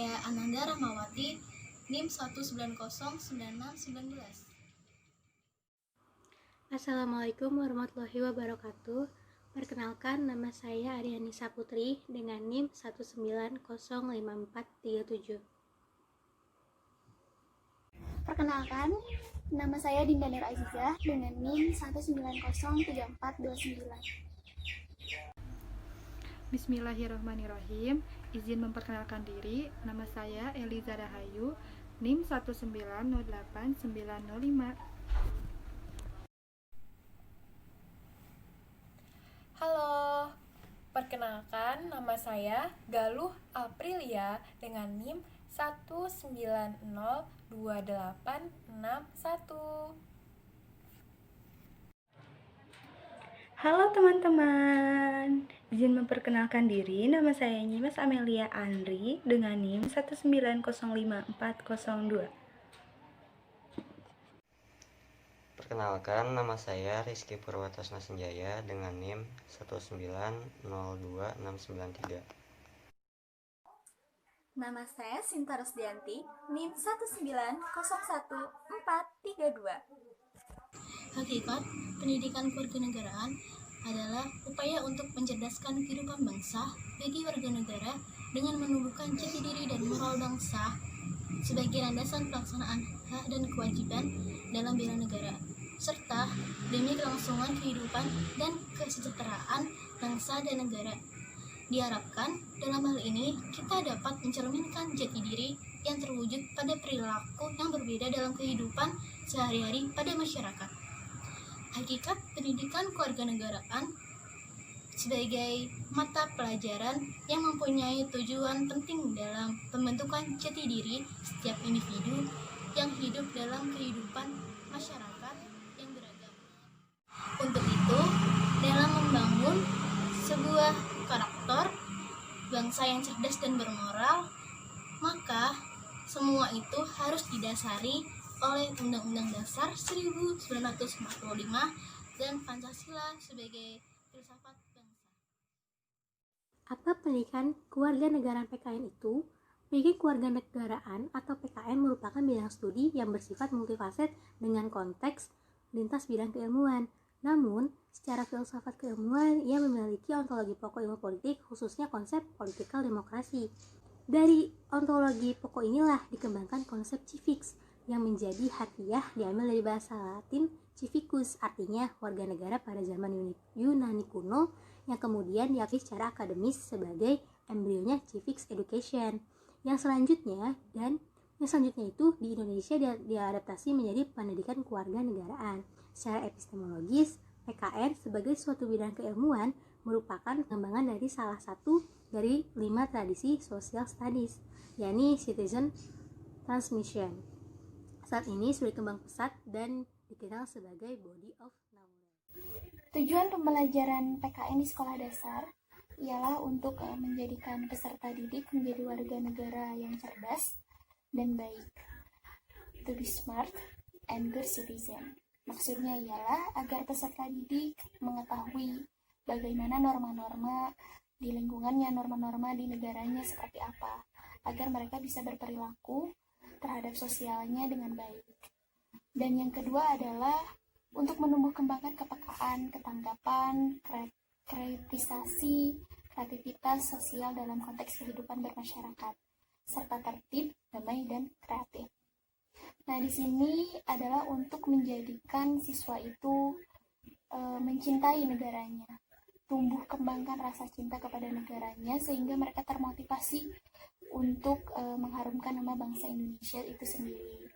saya Ananda Rahmawati, NIM 1909619. Assalamualaikum warahmatullahi wabarakatuh. Perkenalkan, nama saya Arianisa Putri dengan NIM 1905437. Perkenalkan, nama saya Dinda Nur Azizah dengan NIM 1903429. Bismillahirrahmanirrahim. Izin memperkenalkan diri, nama saya Eliza Rahayu, NIM 1908905. Halo, perkenalkan nama saya Galuh Aprilia dengan NIM 1902861. Halo teman-teman, izin memperkenalkan diri, nama saya Nyimas Amelia Andri dengan NIM 1905402. Perkenalkan, nama saya Rizky Purwatasna Senjaya dengan NIM 1902693. Nama saya Sinta Rusdianti, NIM 1901432. Hakikat pendidikan kewarganegaraan adalah upaya untuk mencerdaskan kehidupan bangsa bagi warga negara dengan menumbuhkan jati diri dan moral bangsa sebagai landasan pelaksanaan hak dan kewajiban dalam bela negara, serta demi kelangsungan kehidupan dan kesejahteraan bangsa dan negara. Diharapkan dalam hal ini kita dapat mencerminkan jati diri yang terwujud pada perilaku yang berbeda dalam kehidupan sehari-hari pada masyarakat. Hakikat pendidikan kewarganegaraan sebagai mata pelajaran yang mempunyai tujuan penting dalam pembentukan jati diri setiap individu yang hidup dalam kehidupan masyarakat yang beragam. Untuk itu, dalam membangun sebuah karakter bangsa yang cerdas dan bermoral, maka semua itu harus didasari oleh Undang-Undang Dasar 1945 dan Pancasila sebagai filsafat bangsa. Apa pendidikan kewarganegaraan PKN itu? Pendidikan kewarganegaraan atau PKN merupakan bidang studi yang bersifat multifaset dengan konteks lintas bidang keilmuan. Namun, secara filsafat keilmuan, ia memiliki ontologi pokok ilmu politik, khususnya konsep political demokrasi. Dari ontologi pokok inilah dikembangkan konsep civics, yang menjadi harfiah diambil dari bahasa Latin civicus, artinya warga negara pada zaman Yunani kuno, yang kemudian diakui secara akademis sebagai embrionya civics education. Yang selanjutnya itu di Indonesia diadaptasi menjadi pendidikan kewarganegaraan. Secara epistemologis, PKN sebagai suatu bidang keilmuan merupakan pengembangan dari salah satu dari 5 tradisi social studies, yakni citizen transmission. Saat ini sudah kembang pesat dan dikenal sebagai body of knowledge. Tujuan pembelajaran PKN di sekolah dasar ialah untuk menjadikan peserta didik menjadi warga negara yang cerdas dan baik, to be smart and good citizen. Maksudnya ialah agar peserta didik mengetahui bagaimana norma-norma di lingkungannya, norma-norma di negaranya seperti apa, agar mereka bisa berperilaku terhadap sosialnya dengan baik. Dan yang kedua adalah untuk menumbuh kembangkan kepekaan, ketanggapan, kreativitas sosial dalam konteks kehidupan bermasyarakat, serta tertib, damai, dan kreatif. Nah, di sini adalah untuk menjadikan siswa itu mencintai negaranya, tumbuh kembangkan rasa cinta kepada negaranya sehingga mereka termotivasi untuk mengharumkan nama bangsa Indonesia itu sendiri.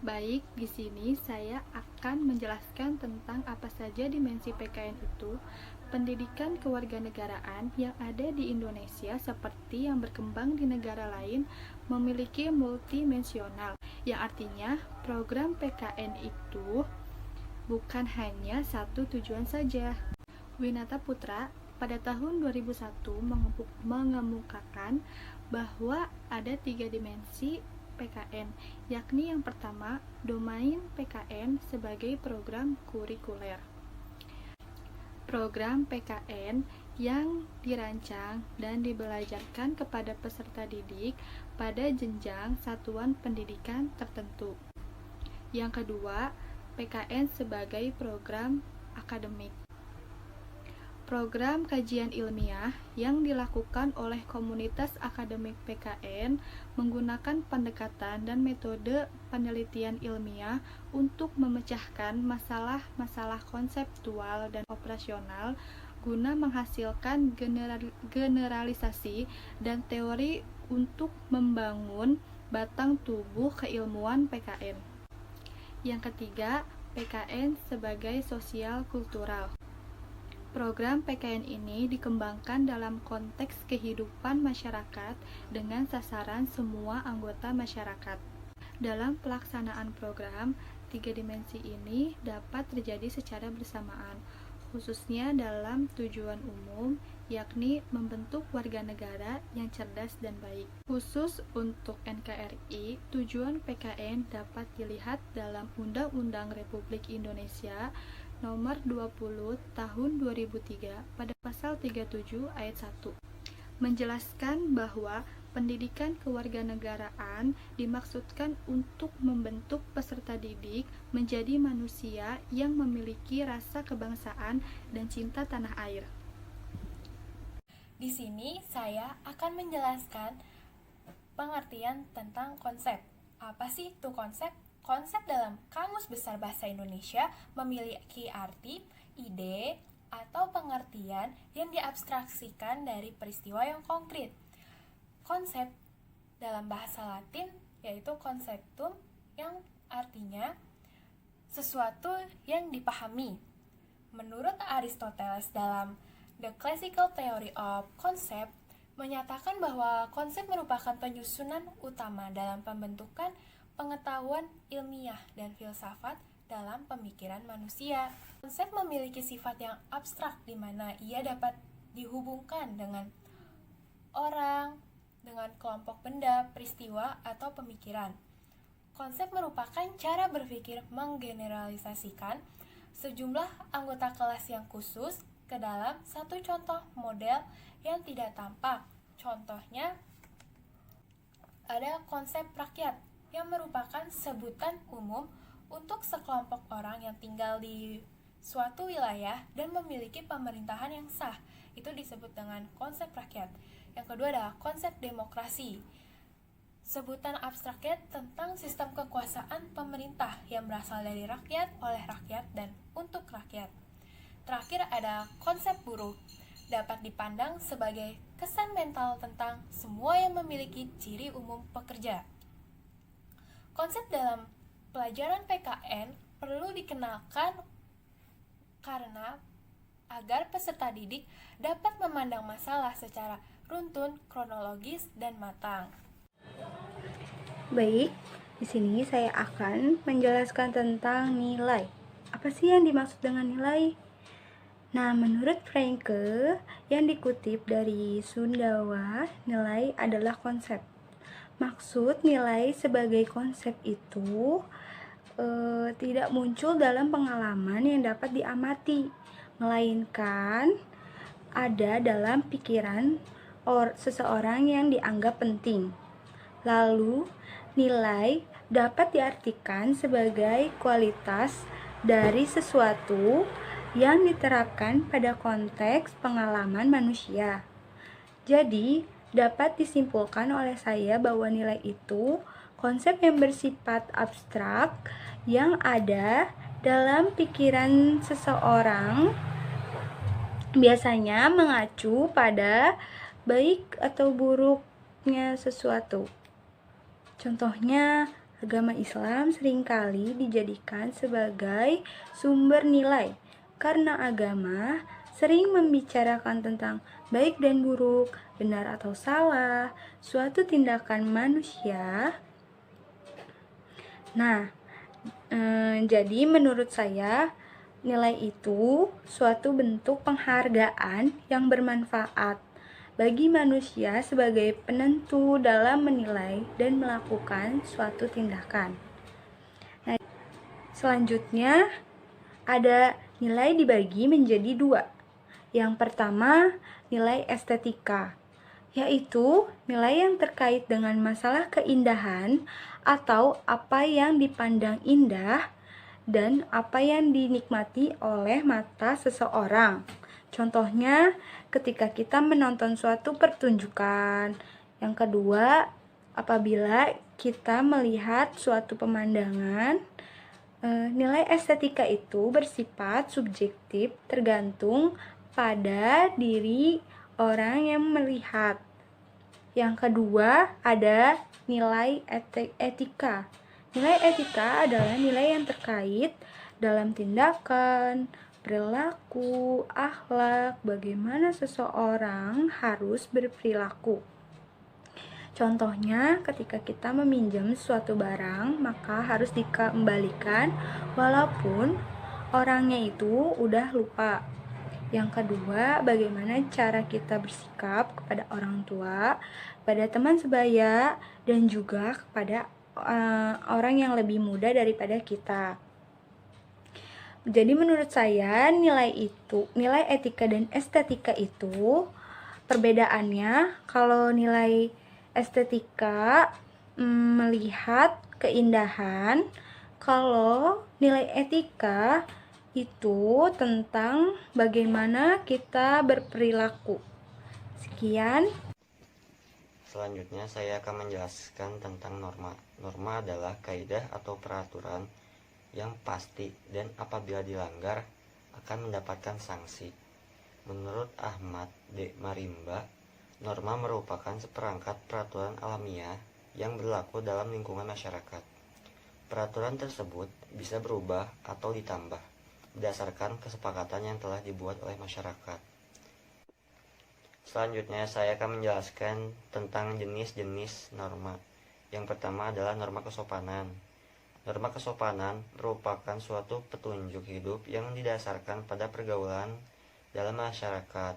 Baik, di sini saya akan menjelaskan tentang apa saja dimensi PKN itu. Pendidikan kewarganegaraan yang ada di Indonesia seperti yang berkembang di negara lain memiliki multidimensional, yang artinya program PKN itu bukan hanya satu tujuan saja. Winata Putra pada tahun 2001 mengemukakan bahwa ada 3 dimensi PKN, yakni yang pertama, domain PKN sebagai program kurikuler. Program PKN yang dirancang dan dibelajarkan kepada peserta didik pada jenjang satuan pendidikan tertentu. Yang kedua, PKN sebagai program akademik. Program kajian ilmiah yang dilakukan oleh komunitas akademik PKN menggunakan pendekatan dan metode penelitian ilmiah untuk memecahkan masalah-masalah konseptual dan operasional guna menghasilkan generalisasi dan teori untuk membangun batang tubuh keilmuan PKN. Yang ketiga, PKN sebagai sosial kultural. Program PKN ini dikembangkan dalam konteks kehidupan masyarakat dengan sasaran semua anggota masyarakat. Dalam pelaksanaan program, 3 dimensi ini dapat terjadi secara bersamaan, khususnya dalam tujuan umum, yakni membentuk warga negara yang cerdas dan baik. Khusus untuk NKRI, tujuan PKN dapat dilihat dalam Undang-Undang Republik Indonesia Nomor 20 Tahun 2003 pada pasal 37 ayat 1, menjelaskan bahwa pendidikan kewarganegaraan dimaksudkan untuk membentuk peserta didik menjadi manusia yang memiliki rasa kebangsaan dan cinta tanah air. Di sini saya akan menjelaskan pengertian tentang konsep. Apa sih itu konsep? Konsep dalam Kamus Besar Bahasa Indonesia memiliki arti, ide, atau pengertian yang diabstraksikan dari peristiwa yang konkret. Konsep dalam bahasa Latin yaitu conceptum, yang artinya sesuatu yang dipahami. Menurut Aristoteles dalam The Classical Theory of Concept, menyatakan bahwa konsep merupakan penyusunan utama dalam pembentukan pengetahuan ilmiah dan filsafat dalam pemikiran manusia. Konsep memiliki sifat yang abstrak di mana ia dapat dihubungkan dengan orang, dengan kelompok benda, peristiwa, atau pemikiran. Konsep merupakan cara berpikir menggeneralisasikan sejumlah anggota kelas yang khusus ke dalam satu contoh model yang tidak tampak. Contohnya, ada konsep rakyat yang merupakan sebutan umum untuk sekelompok orang yang tinggal di suatu wilayah dan memiliki pemerintahan yang sah. Itu disebut dengan konsep rakyat. Yang kedua adalah konsep demokrasi. Sebutan abstraknya tentang sistem kekuasaan pemerintah yang berasal dari rakyat, oleh rakyat, dan untuk rakyat. Terakhir ada konsep buruh. Dapat dipandang sebagai kesan mental tentang semua yang memiliki ciri umum pekerja. Konsep dalam pelajaran PKN perlu dikenalkan karena agar peserta didik dapat memandang masalah secara runtun, kronologis, dan matang. Baik, di sini saya akan menjelaskan tentang nilai. Apa sih yang dimaksud dengan nilai? Nah, menurut Franke yang dikutip dari Sundawa, nilai adalah konsep. Maksud nilai sebagai konsep itu tidak muncul dalam pengalaman yang dapat diamati, melainkan ada dalam pikiran seseorang yang dianggap penting. Lalu, nilai dapat diartikan sebagai kualitas dari sesuatu yang diterapkan pada konteks pengalaman manusia. Jadi, dapat disimpulkan oleh saya bahwa nilai itu konsep yang bersifat abstrak yang ada dalam pikiran seseorang, biasanya mengacu pada baik atau buruknya sesuatu. Contohnya, agama Islam seringkali dijadikan sebagai sumber nilai karena agama sering membicarakan tentang baik dan buruk, benar atau salah, suatu tindakan manusia. Nah, jadi menurut saya nilai itu suatu bentuk penghargaan yang bermanfaat bagi manusia sebagai penentu dalam menilai dan melakukan suatu tindakan. Nah, selanjutnya ada nilai dibagi menjadi dua, Yang pertama, nilai estetika, yaitu nilai yang terkait dengan masalah keindahan atau apa yang dipandang indah dan apa yang dinikmati oleh mata seseorang. Contohnya, ketika kita menonton suatu pertunjukan. Yang kedua, apabila kita melihat suatu pemandangan, nilai estetika itu bersifat subjektif tergantung pada diri orang yang melihat. Yang kedua, ada nilai etika. Nilai etika adalah nilai yang terkait dalam tindakan, perilaku, akhlak, bagaimana seseorang harus berperilaku. Contohnya, ketika kita meminjam suatu barang, maka harus dikembalikan walaupun orangnya itu udah lupa. Yang kedua, bagaimana cara kita bersikap kepada orang tua, pada teman sebaya, dan juga kepada orang yang lebih muda daripada kita. Jadi menurut saya nilai etika dan estetika itu perbedaannya, kalau nilai estetika melihat keindahan, kalau nilai etika itu tentang bagaimana kita berperilaku. Sekian. Selanjutnya saya akan menjelaskan tentang norma. Norma adalah kaidah atau peraturan yang pasti dan apabila dilanggar akan mendapatkan sanksi. Menurut Ahmad D. Marimba, norma merupakan seperangkat peraturan alamiah yang berlaku dalam lingkungan masyarakat. Peraturan tersebut bisa berubah atau ditambah berdasarkan kesepakatan yang telah dibuat oleh masyarakat. Selanjutnya saya akan menjelaskan tentang jenis-jenis norma. Yang pertama adalah norma kesopanan. Norma kesopanan merupakan suatu petunjuk hidup yang didasarkan pada pergaulan dalam masyarakat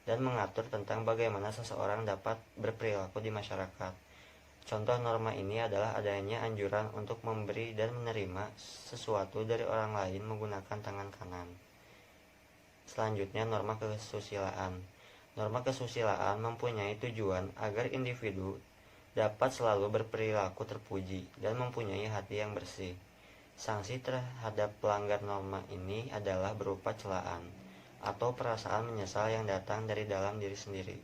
dan mengatur tentang bagaimana seseorang dapat berperilaku di masyarakat. Contoh norma ini adalah adanya anjuran untuk memberi dan menerima sesuatu dari orang lain menggunakan tangan kanan. Selanjutnya, norma kesusilaan. Norma kesusilaan mempunyai tujuan agar individu dapat selalu berperilaku terpuji dan mempunyai hati yang bersih. Sanksi terhadap pelanggar norma ini adalah berupa celaan atau perasaan menyesal yang datang dari dalam diri sendiri.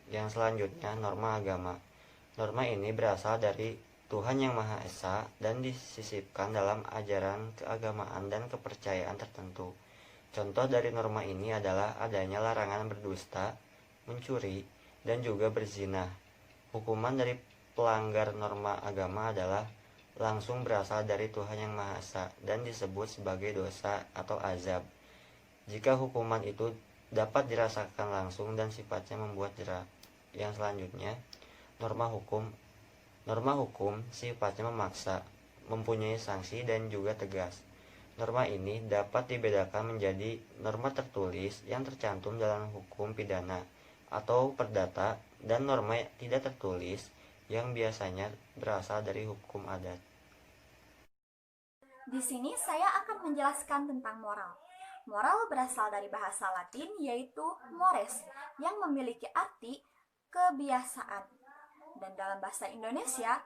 Yang selanjutnya, norma agama. Norma ini berasal dari Tuhan Yang Maha Esa dan disisipkan dalam ajaran keagamaan dan kepercayaan tertentu. Contoh dari norma ini adalah adanya larangan berdusta, mencuri, dan juga berzina. Hukuman dari pelanggar norma agama adalah langsung berasal dari Tuhan Yang Maha Esa dan disebut sebagai dosa atau azab. Jika hukuman itu dapat dirasakan langsung dan sifatnya membuat jera. Yang selanjutnya, norma hukum. Norma hukum sifatnya memaksa, mempunyai sanksi dan juga tegas. Norma ini dapat dibedakan menjadi norma tertulis yang tercantum dalam hukum pidana atau perdata dan norma tidak tertulis yang biasanya berasal dari hukum adat. Di sini saya akan menjelaskan tentang moral. Moral berasal dari bahasa Latin yaitu mores yang memiliki arti kebiasaan. Dan dalam bahasa Indonesia,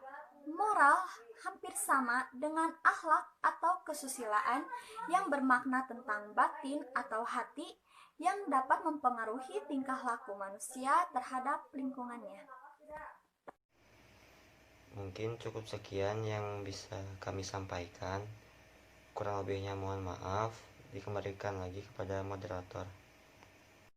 moral hampir sama dengan akhlak atau kesusilaan yang bermakna tentang batin atau hati yang dapat mempengaruhi tingkah laku manusia terhadap lingkungannya. Mungkin cukup sekian yang bisa kami sampaikan. Kurang lebihnya mohon maaf. Dikembalikan lagi kepada moderator.